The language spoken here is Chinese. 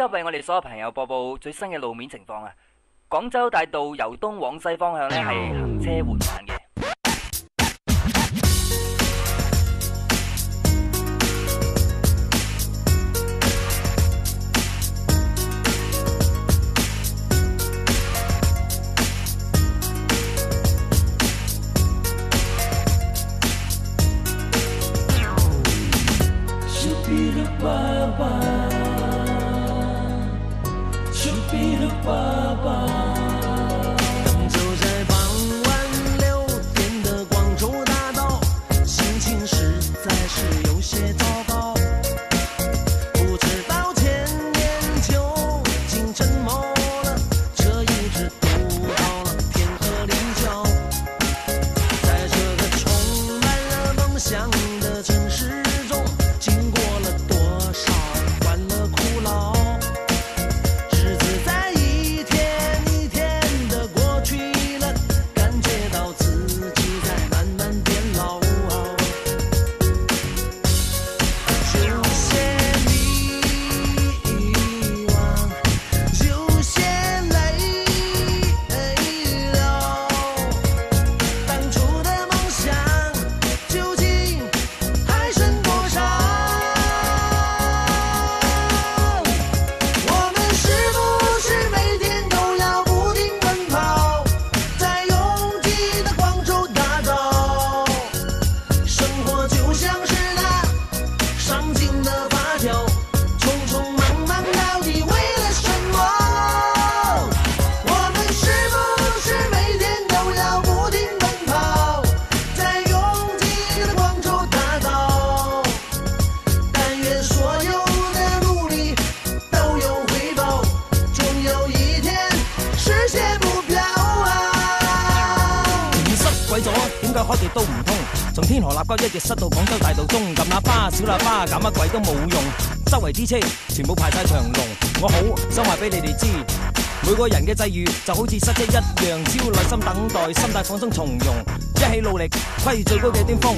家為我哋所有朋友播報最新嘅路面情況啊！廣州大道由東往西方向呢係行車緩慢嘅。走在傍晚6点的广州大道，心情实在是有些糟糕。不知道前年就竟沉默了，车一直堵到了天河立交。在这个充满了梦想的城市中，经过了多少欢乐苦劳。點解開極都唔通？從天河立交一直塞到廣州大道中，撳喇叭小喇叭搞乜鬼都冇用，周圍啲車全部排晒長龍。我好想話俾你哋知，每個人嘅際遇就好似塞車一樣，只要耐心等待，心態放鬆從容，一起努力，揮最高嘅巔峰。